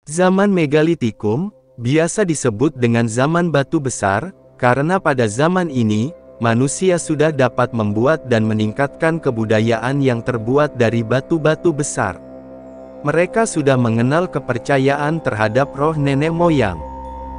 Zaman Megalitikum, biasa disebut dengan zaman batu besar, karena pada zaman ini, manusia sudah dapat membuat dan meningkatkan kebudayaan yang terbuat dari batu-batu besar. Mereka sudah mengenal kepercayaan terhadap roh nenek moyang.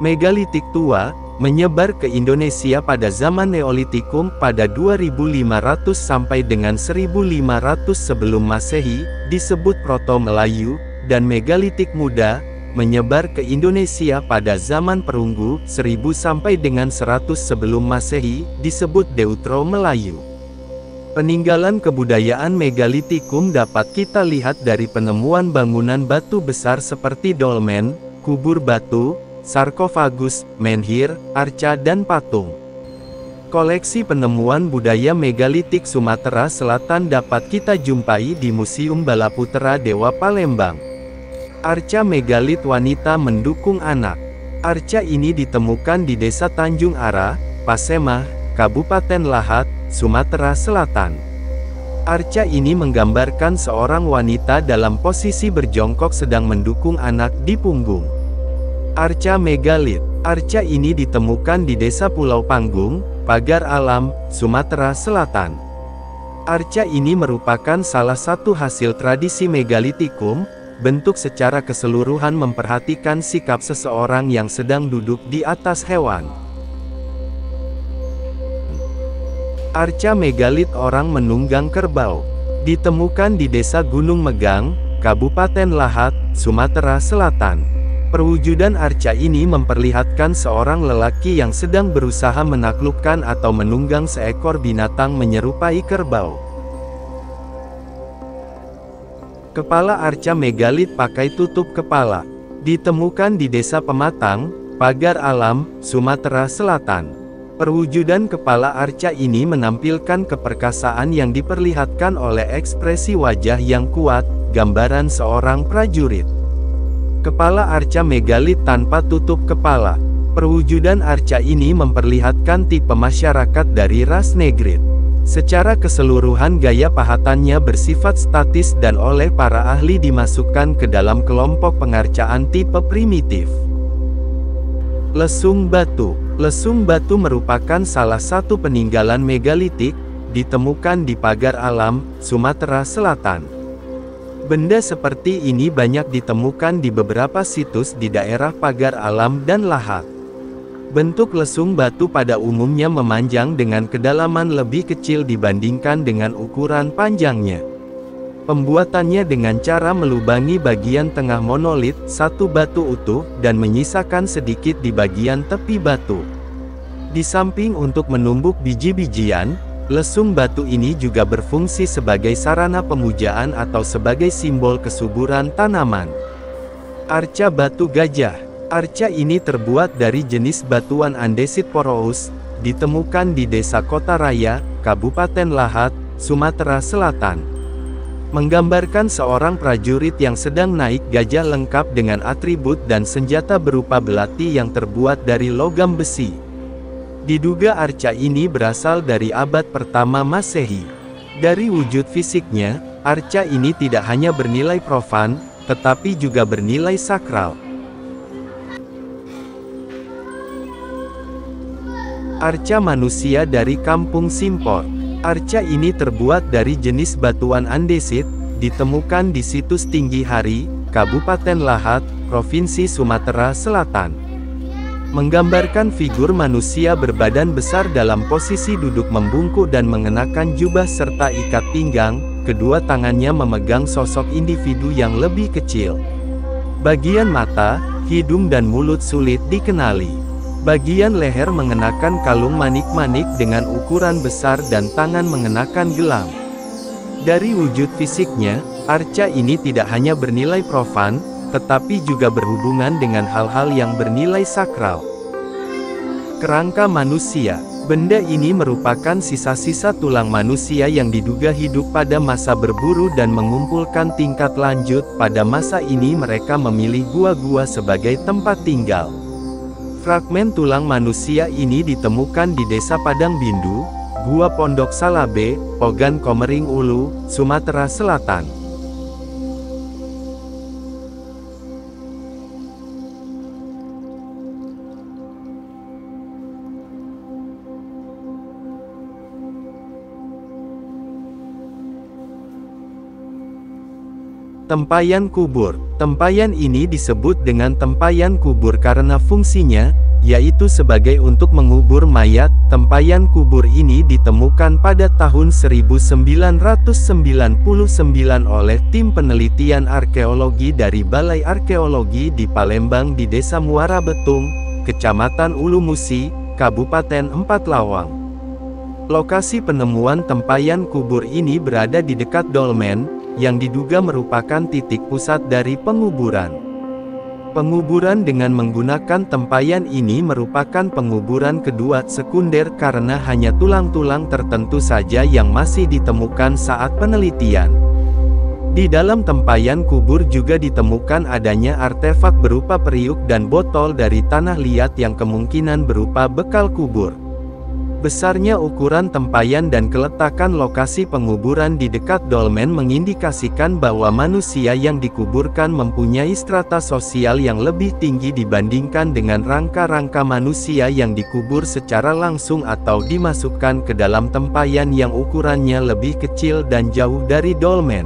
Megalitik tua, menyebar ke Indonesia pada zaman Neolitikum pada 2500 sampai dengan 1500 sebelum Masehi, disebut Proto-Melayu, dan Megalitik muda, menyebar ke Indonesia pada zaman Perunggu, 1000 sampai dengan 100 sebelum Masehi, disebut Deutero-Melayu. Peninggalan kebudayaan Megalitikum dapat kita lihat dari penemuan bangunan batu besar seperti dolmen, kubur batu, sarkofagus, menhir, arca dan patung. Koleksi penemuan budaya megalitik Sumatera Selatan dapat kita jumpai di Museum Balaputra Dewa Palembang. Arca megalit wanita mendukung anak. Arca ini ditemukan di Desa Tanjung Ara, Pasemah, Kabupaten Lahat, Sumatera Selatan. Arca ini menggambarkan seorang wanita dalam posisi berjongkok sedang mendukung anak di punggung. Arca megalit. Arca ini ditemukan di Desa Pulau Panggung, Pagar Alam, Sumatera Selatan. Arca ini merupakan salah satu hasil tradisi megalitikum, bentuk secara keseluruhan memperhatikan sikap seseorang yang sedang duduk di atas hewan. Arca megalit orang menunggang kerbau. Ditemukan di Desa Gunung Megang, Kabupaten Lahat, Sumatera Selatan. Perwujudan arca ini memperlihatkan seorang lelaki yang sedang berusaha menaklukkan atau menunggang seekor binatang menyerupai kerbau. Kepala arca megalit pakai tutup kepala. Ditemukan di Desa Pematang, Pagar Alam, Sumatera Selatan. Perwujudan kepala arca ini menampilkan keperkasaan yang diperlihatkan oleh ekspresi wajah yang kuat, gambaran seorang prajurit. Kepala arca megalit tanpa tutup kepala. Perwujudan arca ini memperlihatkan tipe masyarakat dari ras Negrit. Secara keseluruhan gaya pahatannya bersifat statis dan oleh para ahli dimasukkan ke dalam kelompok pengarcaan tipe primitif. Lesung batu. Lesung batu merupakan salah satu peninggalan megalitik, ditemukan di Pagar Alam, Sumatera Selatan. Benda seperti ini banyak ditemukan di beberapa situs di daerah Pagar Alam dan Lahat. Bentuk lesung batu pada umumnya memanjang dengan kedalaman lebih kecil dibandingkan dengan ukuran panjangnya. Pembuatannya dengan cara melubangi bagian tengah monolit, satu batu utuh, dan menyisakan sedikit di bagian tepi batu. Di samping untuk menumbuk biji-bijian, lesung batu ini juga berfungsi sebagai sarana pemujaan atau sebagai simbol kesuburan tanaman. Arca batu gajah. Arca ini terbuat dari jenis batuan andesit porous, ditemukan di Desa Kota Raya, Kabupaten Lahat, Sumatera Selatan. Menggambarkan seorang prajurit yang sedang naik gajah lengkap dengan atribut dan senjata berupa belati yang terbuat dari logam besi. Diduga arca ini berasal dari abad pertama Masehi. Dari wujud fisiknya, arca ini tidak hanya bernilai profan, tetapi juga bernilai sakral. Arca manusia dari Kampung Simpor. Arca ini terbuat dari jenis batuan andesit, ditemukan di situs Tinggi Hari, Kabupaten Lahat, Provinsi Sumatera Selatan. Menggambarkan figur manusia berbadan besar dalam posisi duduk membungkuk dan mengenakan jubah serta ikat pinggang, kedua tangannya memegang sosok individu yang lebih kecil. Bagian mata, hidung dan mulut sulit dikenali. Bagian leher mengenakan kalung manik-manik dengan ukuran besar dan tangan mengenakan gelang. Dari wujud fisiknya, arca ini tidak hanya bernilai profan, tetapi juga berhubungan dengan hal-hal yang bernilai sakral. Kerangka manusia. Benda ini merupakan sisa-sisa tulang manusia yang diduga hidup pada masa berburu dan mengumpulkan tingkat lanjut. Pada masa ini mereka memilih gua-gua sebagai tempat tinggal. Fragmen tulang manusia ini ditemukan di Desa Padang Bindu, Gua Pondok Salabe, Ogan Komering Ulu, Sumatera Selatan. Tempayan kubur. Tempayan ini disebut dengan tempayan kubur karena fungsinya, yaitu sebagai untuk mengubur mayat. Tempayan kubur ini ditemukan pada tahun 1999 oleh tim penelitian arkeologi dari Balai Arkeologi di Palembang di Desa Muara Betung, Kecamatan Ulu Musi, Kabupaten Empat Lawang. Lokasi penemuan tempayan kubur ini berada di dekat dolmen, yang diduga merupakan titik pusat dari penguburan. Penguburan dengan menggunakan tempayan ini merupakan penguburan kedua sekunder karena hanya tulang-tulang tertentu saja yang masih ditemukan saat penelitian. Di dalam tempayan kubur juga ditemukan adanya artefak berupa periuk dan botol dari tanah liat yang kemungkinan berupa bekal kubur. Besarnya ukuran tempayan dan keletakan lokasi penguburan di dekat dolmen mengindikasikan bahwa manusia yang dikuburkan mempunyai strata sosial yang lebih tinggi dibandingkan dengan rangka-rangka manusia yang dikubur secara langsung atau dimasukkan ke dalam tempayan yang ukurannya lebih kecil dan jauh dari dolmen.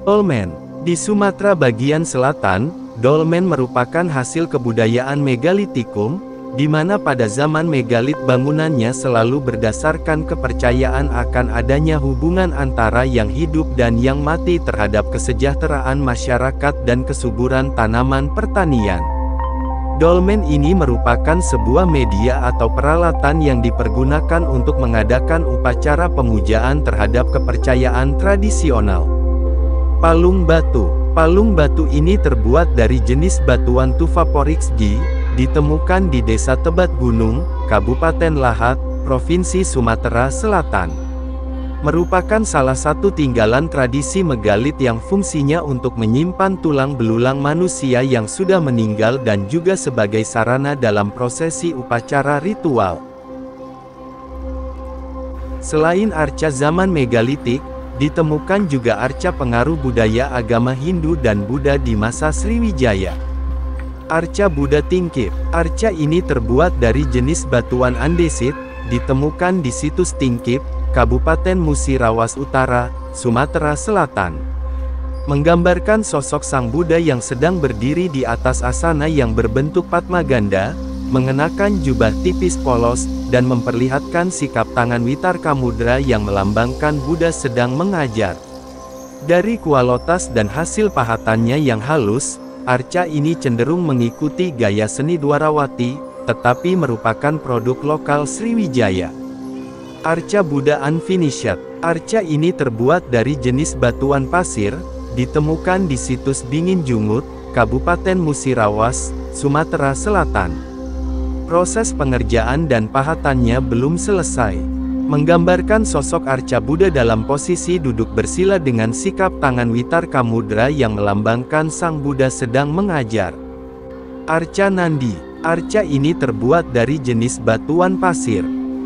Dolmen. Di Sumatera bagian selatan, dolmen merupakan hasil kebudayaan megalitikum, di mana pada zaman megalit bangunannya selalu berdasarkan kepercayaan akan adanya hubungan antara yang hidup dan yang mati terhadap kesejahteraan masyarakat dan kesuburan tanaman pertanian. Dolmen ini merupakan sebuah media atau peralatan yang dipergunakan untuk mengadakan upacara pemujaan terhadap kepercayaan tradisional. Palung batu. Palung batu ini terbuat dari jenis batuan tufaporix G, ditemukan di Desa Tebat Gunung, Kabupaten Lahat, Provinsi Sumatera Selatan. Merupakan salah satu tinggalan tradisi megalit yang fungsinya untuk menyimpan tulang belulang manusia yang sudah meninggal dan juga sebagai sarana dalam prosesi upacara ritual. Selain arca zaman megalitik, ditemukan juga arca pengaruh budaya agama Hindu dan Buddha di masa Sriwijaya. Arca Buddha Tingkip. Arca ini terbuat dari jenis batuan andesit, ditemukan di situs Tingkip, Kabupaten Musirawas Utara, Sumatera Selatan. Menggambarkan sosok sang Buddha yang sedang berdiri di atas asana yang berbentuk patmaganda, mengenakan jubah tipis polos, dan memperlihatkan sikap tangan Witarka Mudra yang melambangkan Buddha sedang mengajar. Dari kualitas dan hasil pahatannya yang halus, arca ini cenderung mengikuti gaya seni Dwarawati, tetapi merupakan produk lokal Sriwijaya. Arca Buddha Unfinished. Arca ini terbuat dari jenis batuan pasir, ditemukan di situs Bingin Jungut, Kabupaten Musirawas, Sumatera Selatan. Proses pengerjaan dan pahatannya belum selesai. Menggambarkan sosok arca Buddha dalam posisi duduk bersila dengan sikap tangan Witarka Mudra yang melambangkan sang Buddha sedang mengajar. Arca Nandi. Arca ini terbuat dari jenis batuan pasir.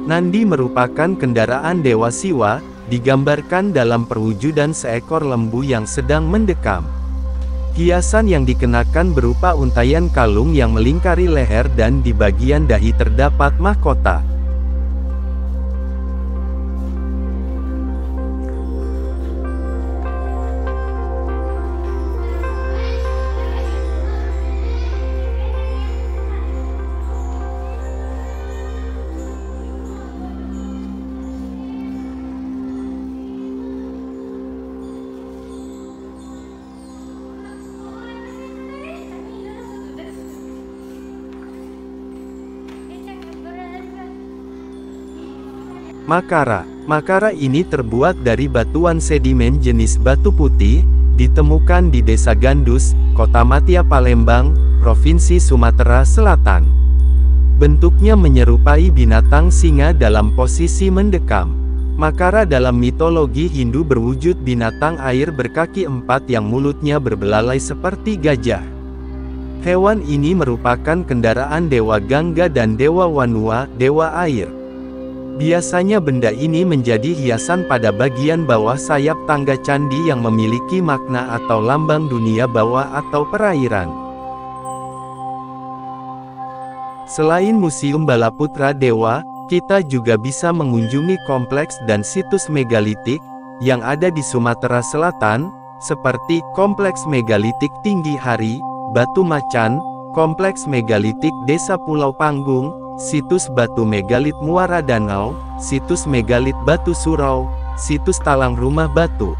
Nandi merupakan kendaraan Dewa Siwa, digambarkan dalam perwujudan seekor lembu yang sedang mendekam. Hiasan yang dikenakan berupa untaian kalung yang melingkari leher dan di bagian dahi terdapat mahkota. Makara. Makara ini terbuat dari batuan sedimen jenis batu putih, ditemukan di Desa Gandus, Kota Matia Palembang, Provinsi Sumatera Selatan. Bentuknya menyerupai binatang singa dalam posisi mendekam. Makara dalam mitologi Hindu berwujud binatang air berkaki empat yang mulutnya berbelalai seperti gajah. Hewan ini merupakan kendaraan Dewa Gangga dan Dewa Wanua, Dewa Air. Biasanya benda ini menjadi hiasan pada bagian bawah sayap tangga candi yang memiliki makna atau lambang dunia bawah atau perairan. Selain Museum Balaputra Dewa, kita juga bisa mengunjungi kompleks dan situs megalitik yang ada di Sumatera Selatan, seperti Kompleks Megalitik Tinggi Hari, Batu Macan, Kompleks Megalitik Desa Pulau Panggung, Situs Batu Megalit Muara Danau, Situs Megalit Batu Surau, Situs Talang Rumah Batu.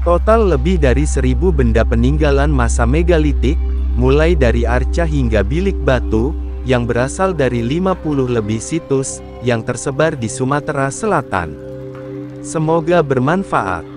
Total lebih dari 1000 benda peninggalan masa megalitik, mulai dari arca hingga bilik batu, yang berasal dari 50 lebih situs, yang tersebar di Sumatera Selatan. Semoga bermanfaat.